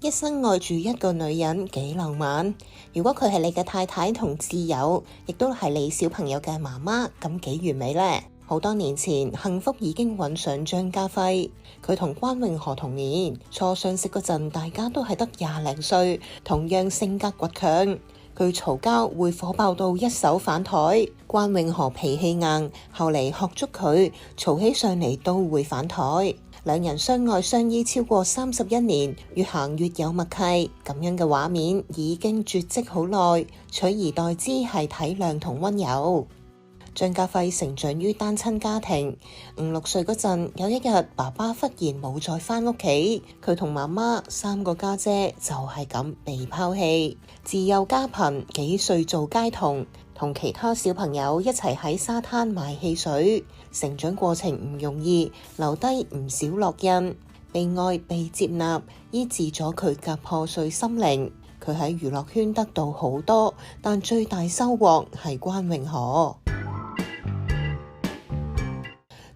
一生愛住一個女人幾浪漫。如果佢係你嘅太太同摯友，亦都係你小朋友嘅媽媽，咁幾完美呢？好多年前，幸福已經揾上張家輝。佢同關詠荷同年，初相識嗰陣，大家都係得20零歲，同樣性格倔強。佢嘈交會火爆到一手反台，關詠荷脾氣硬，後嚟學足佢，嘈起上嚟都會反台。兩人相愛相依超過31年，越行越有默契，咁樣嘅畫面已經絕跡好耐，取而代之係體諒同溫柔。張家輝成長於單親家庭，5、6歲嗰陣，有一日爸爸忽然冇再返屋企，佢同媽媽3個家姐就係咁被拋棄。自幼家貧，幾歲做街童，同其他小朋友一齊喺沙灘賣汽水，成長過程唔容易，留低唔少烙印。被愛被接納，醫治咗佢嘅破碎心靈。佢喺娛樂圈得到好多，但最大收穫係關詠荷。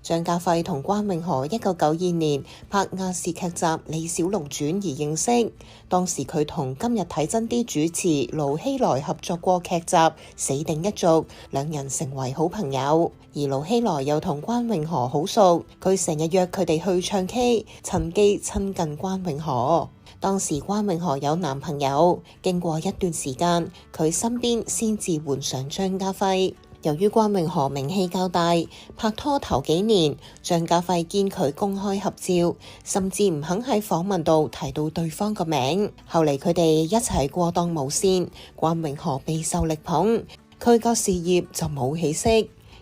張家輝同關詠荷1992年拍亞視劇集《李小龍傳》而認識，當時佢同今日睇真啲主持盧熙來合作過劇集《死定一族》，兩人成為好朋友。而盧熙來又同關詠荷好熟，佢成日約佢哋去唱 K， 趁機親近關詠荷。當時關詠荷有男朋友，經過一段時間，佢身邊先至換上張家輝。由於關詠荷名氣較大，拍拖頭幾年，張家輝堅拒公開合照，甚至唔肯喺訪問度提到對方個名。後嚟佢哋一齊過檔無線，關詠荷備受力捧，佢個事業就冇起色。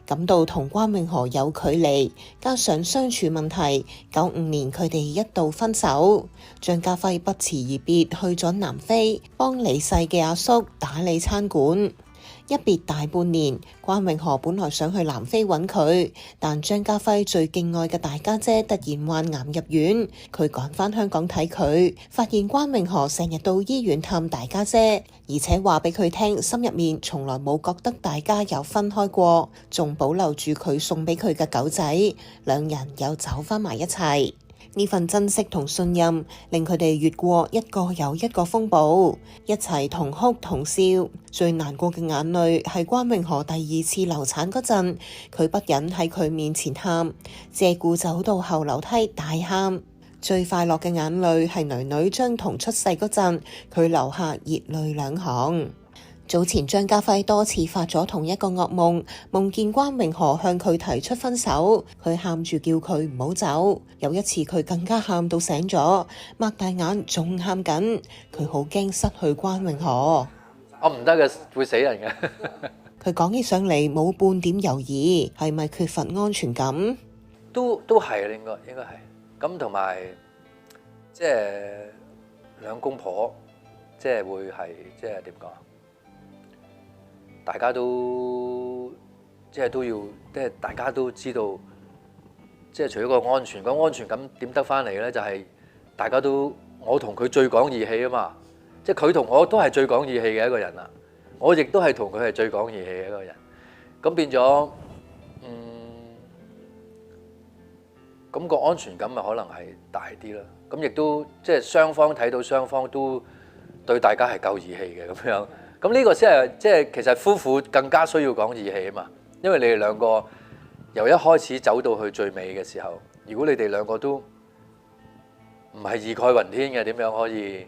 感到同關詠荷有距離，加上相處問題，95年佢哋一度分手。張家輝不辭而別，去咗南非幫離世嘅阿叔打理餐館。一別大半年，關詠荷本來想去南非揾佢，但張家輝最敬愛嘅大家姐突然患癌入院，佢趕返香港睇佢，發現關詠荷成日到醫院探大家姐，而且話俾佢聽，心入面從來冇覺得大家有分開過，仲保留住佢送俾佢嘅狗仔，兩人又走返埋一齊。呢份珍惜同信任令佢哋越過一個又一個風暴，一齊同哭同笑。最難過嘅眼淚係關詠荷第2次流產嗰陣，佢不忍喺佢面前喊，借故走到後樓梯大喊。最快樂嘅眼淚係囡囡張彤出世嗰陣，佢流下熱淚2行。早前張家輝多次發咗同一個噩夢，夢見關詠荷向佢提出分手，佢喊住叫佢唔好走。有一次佢更加喊到醒咗，擘大眼仲喊緊，佢好驚失去關詠荷。我唔得嘅，會死人嘅。佢講起上嚟冇半點猶豫，係咪缺乏安全感？都係應該係。咁同埋即係兩公婆，即係會係即係點講？大家都即係都要，即係大家都知道，即係除咗個安全感，安全感點得翻嚟咧？就係大家都我同佢最講義氣啊嘛，即係佢同我都係最講義氣嘅一個人啦。我亦都係同佢係最講義氣嘅一個人，咁變咗，咁個安全感咪可能係大啲啦。咁亦都即係雙方睇到雙方都對大家係夠義氣嘅咁樣。咁呢個先係即係其實夫婦更加需要講義氣啊嘛，因為你哋兩個由一開始走到去最尾嘅時候，如果你哋兩個都唔係義蓋雲天嘅，點樣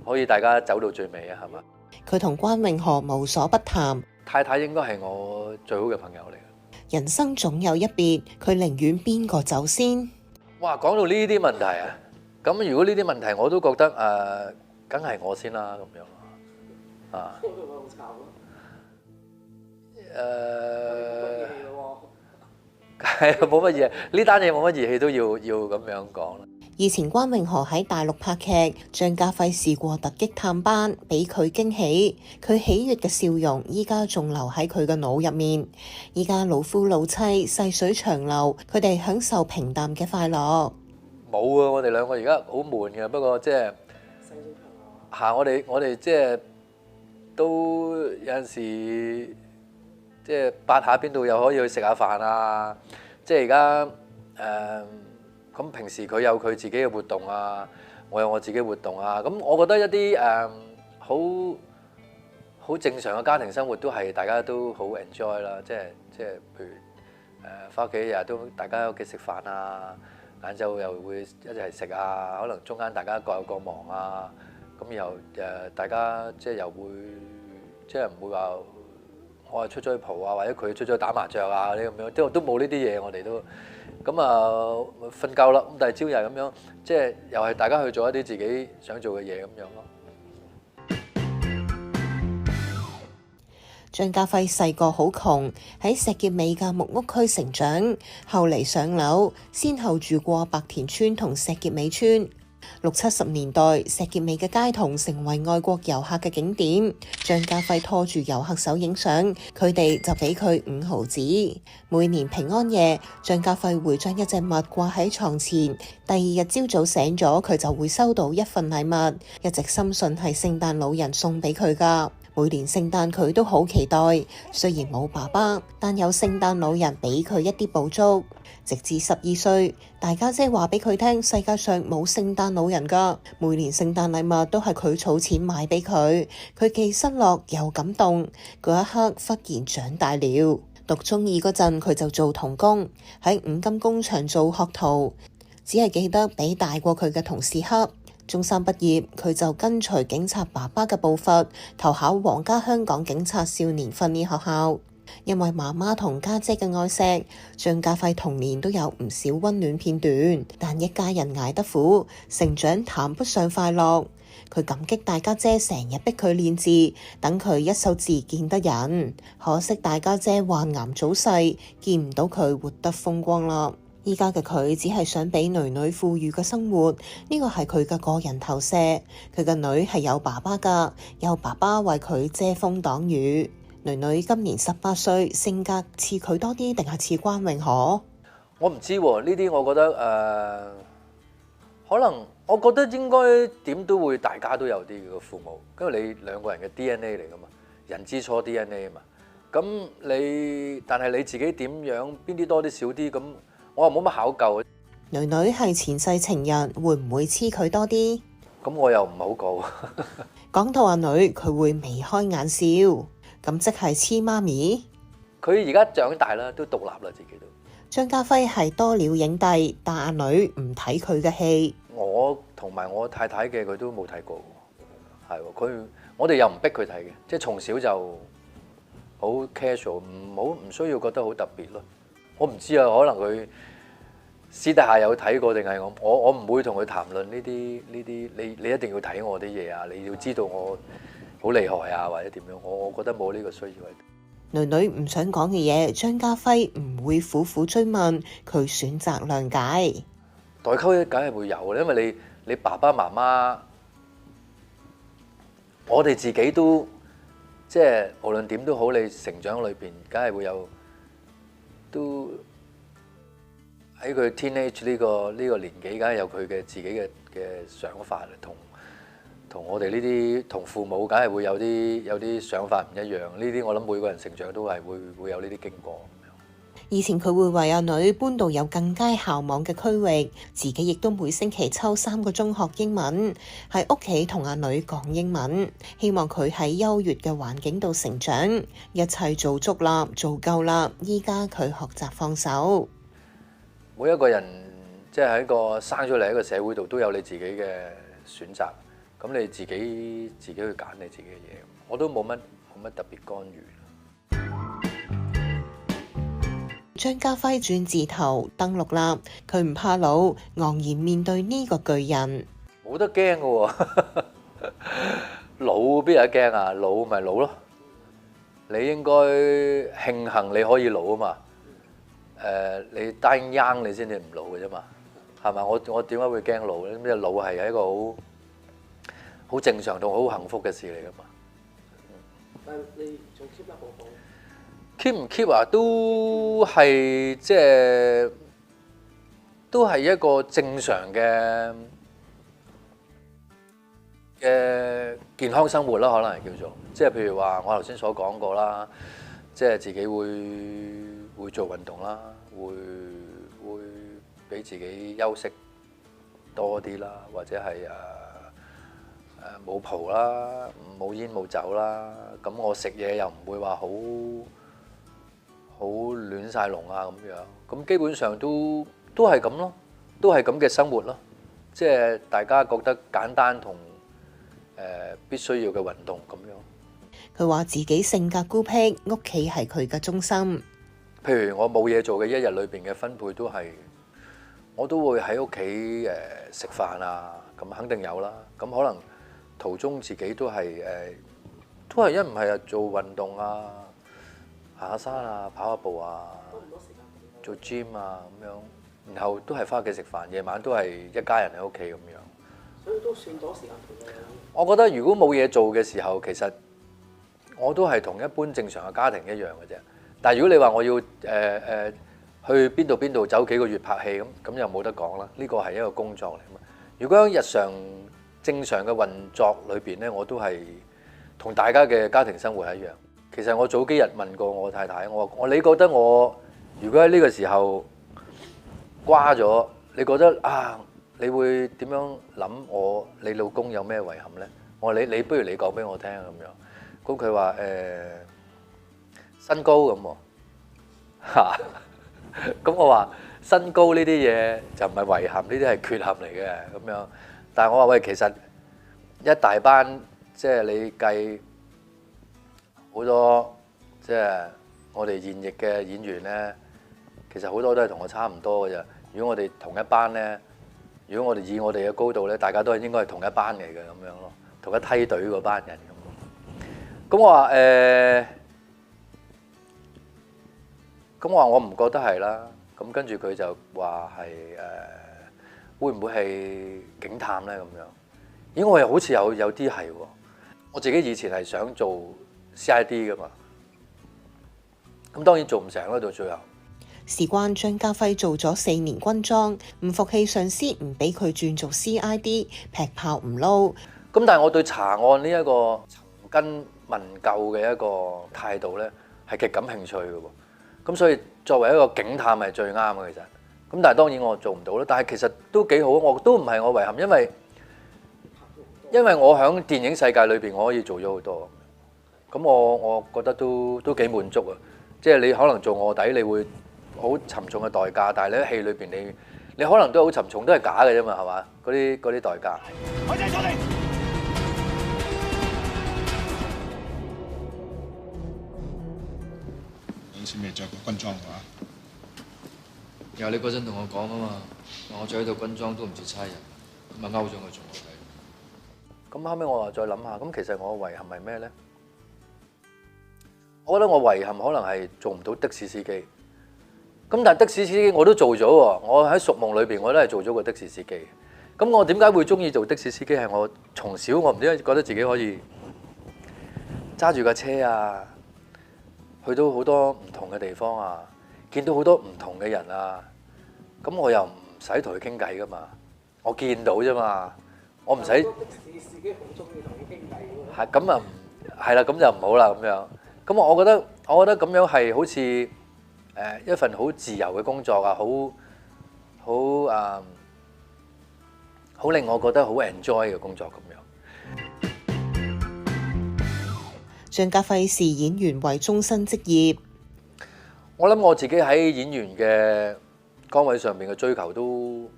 可以大家走到最尾啊？係嘛？佢同關詠荷無所不談，太太應該係我最好嘅朋友嚟嘅。人生總有一別，佢寧願邊個走先？哇！講到呢啲問題啊，咁如果呢啲問題我都覺得梗係我先啦咁樣。啊！係冇乜嘢，呢單嘢冇乜義氣都要咁樣講啦。以前關詠荷喺大陸拍劇，張家輝試過突擊探班，俾佢驚喜。佢喜悅嘅笑容，依家仲留喺佢嘅腦入面。依家老夫老妻，細水長流，佢哋享受平淡嘅快樂。冇啊！我哋兩個而家好悶嘅，不過即係嚇我哋即係。都有陣時，即係八下邊度又可以去食下飯啊！即係而家咁平時佢有佢自己嘅活動啊，我有我自己活動啊。咁我覺得一啲好正常嘅家庭生活都係大家都好 enjoy 啦，即係譬如翻屋企日日都大家喺屋企食飯啊，晏晝又會一齊食啊，可能中間大家各有各忙啊，咁又大家即係又會即係唔會話我係出咗去蒲啊，或者佢出咗去打麻雀啊呢咁樣，都冇呢啲嘢，我哋都咁啊瞓覺啦，咁第二朝又係咁樣，即係又係大家去做一啲自己想做嘅嘢咁樣咯。張家輝細個好窮，喺石硤尾嘅木屋區成長，後嚟上樓，先後住過白田村同石硤尾村。60、70年代，石硤尾嘅街童成為外國遊客嘅景點。張家輝拖住遊客手影相，佢哋就俾佢5毫子。每年平安夜，張家輝會將一隻襪掛喺床前，第二日朝早醒咗，佢就會收到一份禮物，一直深信係聖誕老人送俾佢㗎。每年聖誕佢都好期待，雖然冇爸爸，但有聖誕老人俾佢一啲補足。直至12歲，大家姐話俾佢聽，世界上冇聖誕老人㗎，每年聖誕禮物都係佢儲錢買俾佢。佢既失落又感動，嗰一刻忽然長大了。讀中二嗰陣，佢就做童工，喺五金工場做學徒，只係記得俾大過佢嘅同事恰。中三畢業，佢就跟隨警察爸爸嘅步伐，投考皇家香港警察少年訓練學校。因為媽媽同家姐嘅愛錫，張家輝童年都有唔少溫暖片段，但一家人捱得苦，成長談不上快樂。佢感激大家姐成日逼佢練字，等佢一手字見得人。可惜大家姐患癌早逝，見唔到佢活得風光啦。依家嘅佢只係想俾女女富裕嘅生活，呢個係佢嘅個人投射。佢嘅女係有爸爸㗎，有爸爸為佢遮風擋雨。女女今年18歲，性格似佢多啲定係似關詠荷？我唔知喎，呢啲我覺得可能我覺得應該點都會大家都有啲嘅父母，因為你兩個人嘅 DNA 嚟㗎嘛，人之初 DNA 啊嘛。咁但係你自己點樣邊啲多啲少啲咁？我又冇乜考究。女女係前世情人，會唔會黐佢多啲？咁我又唔係好講。講到阿女，佢會眉開眼笑，咁即係黐媽咪。佢而家長大啦，都獨立啦，自己都。張家輝係多料影帝，但阿女唔睇佢嘅戲。我同埋我太太嘅佢都冇睇過，係喎。我哋又唔逼佢睇嘅，即係從小就好 casual，唔需要覺得好特別咯。我唔知啊，可能佢私底下有睇過定係我唔會同佢談論呢啲，你一定要睇我啲嘢啊！你要知道我好厲害啊，或者點樣？我覺得冇呢個需要。女女唔想講嘅嘢，張家輝唔會苦苦追問，佢選擇諒解。代溝梗係會有嘅，因為你爸爸媽媽，我哋自己都即係無論點都好，你成長裏邊梗係會有，都喺佢 teenage 呢個年紀，梗係有佢嘅自己嘅想法，同我哋呢啲同父母梗係會有啲想法唔一樣。呢啲我諗每個人成長都係會有呢啲經過。以前佢會為阿女搬到有更佳校網嘅區域，自己亦都每星期抽3個鐘學英文，喺屋企同阿女講英文，希望佢喺優越嘅環境度成長，一切做足啦，做夠啦，依家佢學習放手。每一個人即係喺個生咗嚟一個社會度，都有你自己嘅選擇，咁你自己去揀你自己嘅嘢，我都冇乜特別干預。張家輝轉字頭登陸啦，佢唔怕老，昂然面對呢個巨人。冇得驚嘅喎，老邊有得驚啊？老咪老咯，你應該慶幸你可以老啊嘛。你單 young 你先至唔老嘅啫嘛，係嘛？我點解會驚老咧？咁老係一個好正常同好幸福嘅事嚟噶嘛。但係你仲 keep 得好好。keep 唔 keep 啊？都係即係都係一個正常嘅健康生活啦，可能係叫做即係譬如話我頭先所講過啦，即係自己會做運動啦，會俾自己休息多啲啦，或者係冇蒲啦，冇煙冇酒啦。咁我食嘢又唔會話好亂晒龍啊咁樣。咁基本上都係咁咯，都係咁嘅生活咯。即係大家覺得簡單同必須要嘅運動咁樣。佢話自己性格孤僻，屋企係佢嘅中心。譬如我冇嘢做嘅一日裏邊嘅分配都係，我都會喺屋企食飯啊，咁肯定有啦。咁可能途中自己都係一唔係做運動啊，行下山啊，跑下步啊，做 gym 啊咁樣，然後都係翻屋企食飯，夜晚都係一家人喺屋企咁樣。所以都算多時間陪你。我覺得如果冇嘢做嘅時候，其實我都係同一般正常嘅家庭一樣嘅啫。但係如果你話我要去邊度走幾個月拍戲咁又冇得講啦。呢個係一個工作嚟嘛。如果喺日常正常嘅運作裏邊咧，我都係同大家嘅家庭生活一樣。其實我早幾日問過我太太，我話你覺得我如果喺呢個時候瓜咗，你覺得你會點樣諗你老公有咩遺憾咧？我話你不如你講俾我聽咁樣。咁佢話身高咁喎嚇，咁我話身高呢啲嘢就唔係遺憾，呢啲係缺陷嚟嘅咁樣。但係我話喂，其實一大班即係你計好多即係我哋現役嘅演員咧，其實好多都係同我差唔多嘅啫。如果我哋同一班咧，如果我哋以我哋嘅高度咧，大家都係應該係同一班嚟嘅咁樣咯，同一梯隊嗰班人咁。咁我話咁我唔覺得係啦。咁跟住佢就話係會唔會係警探咧咁樣？咦，我又好似有啲係喎。我自己以前係想做 CID 噶嘛，咁當然做唔成啦，到最後。事關張家輝做咗4年軍裝，唔服氣上司唔俾佢轉做 CID， 劈炮唔撈。咁但係我對查案呢一個尋根問究嘅一個態度咧，係極感興趣嘅喎。咁所以作為一個警探係最啱嘅其實。咁但係當然我做唔到啦。但係其實都幾好，我都唔係我遺憾，因為我喺電影世界裏邊我可以做咗好多。咁我覺得都幾滿足啊！即係你可能做臥底，你會好沉重嘅代價，但係你喺戲裏邊你可能都好沉重，都係假嘅啫嘛，係嘛？嗰啲代價。好似未着過軍裝嘅話，由你嗰陣同我講啊嘛，我着喺度軍裝都唔似差人，咁咪勾咗我做臥底。咁後尾我話再諗下，咁其實我嘅遺憾係咩咧？我覺得我遺憾可能係做唔到的士司機。咁但係的士司機我都做咗喎，我喺蜀夢裏邊我都係做咗個的士司機。咁我點解會中意做的士司機？係我從小我唔知點解覺得自己可以揸住架車啊，去到好多唔同嘅地方啊，見到好多唔同嘅人啊。咁我又唔使同佢傾偈噶嘛，我見到啫嘛，我唔使。的士司機好中意同你傾偈喎。係咁啊，係啦，咁就唔好啦咁樣。咁我覺得咁樣係好似一份好自由嘅工作啊，好令我覺得好 enjoy 嘅工作咁樣。張家輝視演員為終身職業。我諗我自己喺演員嘅崗位上面嘅追求都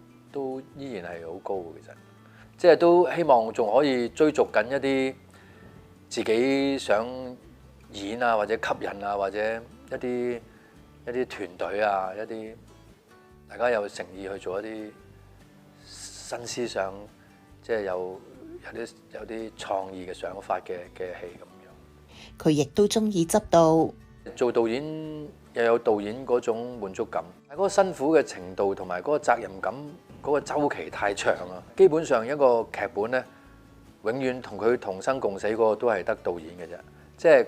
依然係好高嘅，其實即係都希望仲可以追逐緊一啲自己想演啊，或者吸引啊，或者一啲團隊啊，一啲大家有誠意去做一啲新思想，即係有啲創意嘅想法嘅戲咁樣。佢亦都中意執導。做導演又有導演嗰種滿足感，但係嗰個辛苦嘅程度同埋嗰個責任感嗰個週期太長啦。基本上一個劇本咧，永遠同佢同生共死嗰個都係得導演嘅啫，即係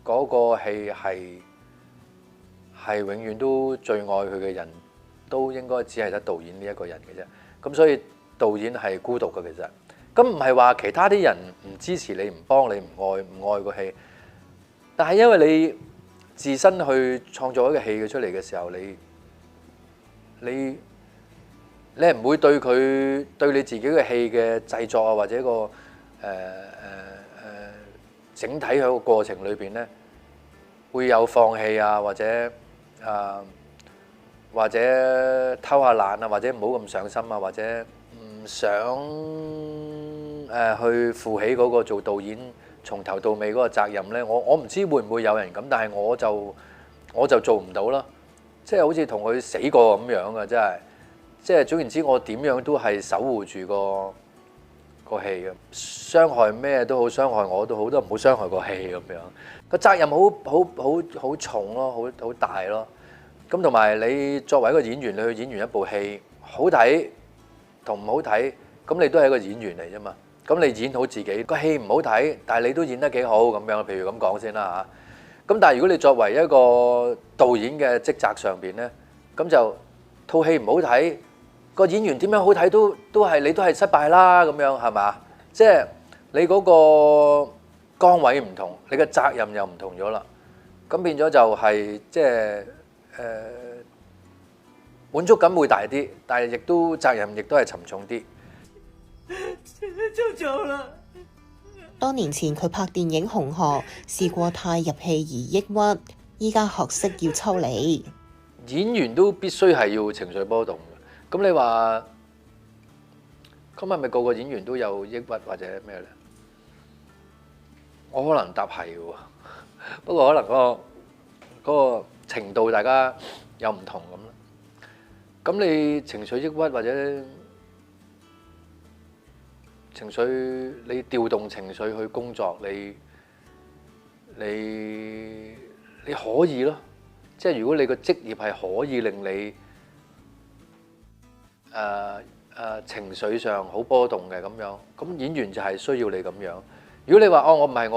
嗰個戲係永遠都最愛佢嘅人，都應該只係得導演呢一個人嘅啫。咁所以導演係孤獨嘅其實。咁唔係話其他啲人唔支持你、唔幫你、唔愛個戲，但係因為你自身去創造一個戲嘅出嚟嘅時候，你你係唔會對佢對你自己嘅戲嘅製作啊，或者個整體喺個過程裏邊咧，會有放棄啊，或者偷下懶啊，或者唔好咁上心啊，或者唔想去負起嗰個做導演從頭到尾嗰個責任咧。我唔知會唔會有人咁，但係我就做唔到啦。即係好似同佢死過咁樣嘅，真係。即係總言之，我點樣都係守護住個戲嘅，傷害咩都好，傷害我都好，都唔好傷害個戲咁樣。個責任好重咯，好大咯。咁同埋你作為一個演員，你去演完一部戲，好睇同唔好睇，咁你都係一個演員嚟啫嘛。咁你演好自己，個戲唔好睇，但係你都演得幾好咁樣。譬如咁講先啦嚇。咁但係如果你作為一個導演嘅職責上邊咧，咁就套戲唔好睇，個演員點樣好睇你都係失敗啦咁樣係嘛？即係你嗰個崗位唔同，你嘅責任又唔同咗啦。咁變咗就係即係滿足感會大啲，但係亦都責任亦都係沉重啲。就走啦！多年前佢拍電影《紅河》，試過太入戲而抑鬱，依家學識要抽離。演員都必須係要情緒波動嘅。咁你話，咁係咪個個演員都有抑鬱或者咩咧？我可能答係喎，不過可能嗰個程度大家有唔同咁啦。咁你情緒抑鬱或者情緒，你調動情緒去工作，你可以咯。即係如果你個職業係可以令你情緒上好波動嘅咁樣，咁演員就係需要你咁樣。如果你話我唔係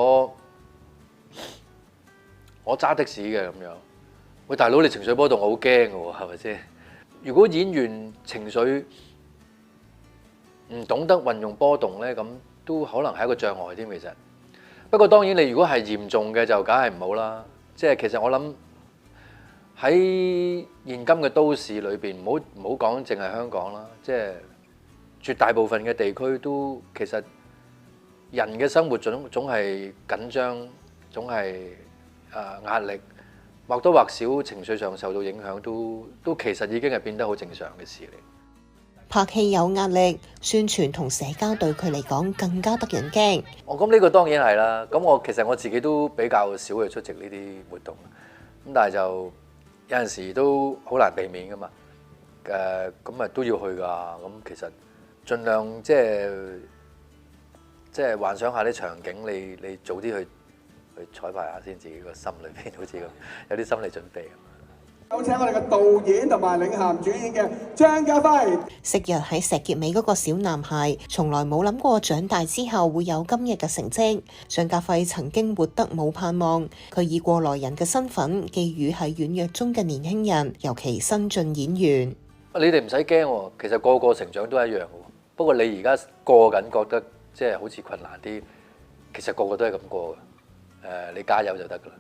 我揸的士嘅咁樣，喂大佬你情緒波動我好驚嘅喎，係咪先？如果演員情緒唔懂得運用波動咧，咁都可能係一個障礙添。其實不過當然你如果係嚴重嘅就梗係唔好啦。即係其實我諗喺現今嘅都市裏邊，唔好講淨係香港啦，即係絕大部分嘅地區都其實人嘅生活總係緊張，總係壓力，或多或少情緒上受到影響，都其實已經係變得好正常嘅事嚟。拍戲有壓力，宣傳同社交對佢嚟講更加得人驚。咁呢個當然係啦。咁其實我自己都比較少去出席呢啲活動，咁但係就有陣時都好難避免噶嘛。咁啊都要去㗎。咁其實盡量即係幻想下啲場景，你早啲去彩排下先，自己個心裏邊好似咁有啲心理準備。有請我哋嘅導演同埋領銜主演嘅張家輝。昔日喺石硤尾嗰個小男孩，從來冇諗過長大之後會有今日嘅成績。張家輝曾經活得冇盼望，佢以過來人嘅身份寄語喺軟弱中嘅年輕人，尤其新晉演員。你哋唔使驚喎，其實個個成長都一樣嘅。不過你而家過緊覺得即係好似困難啲，其實個個都係咁過嘅。你加油就得㗎啦。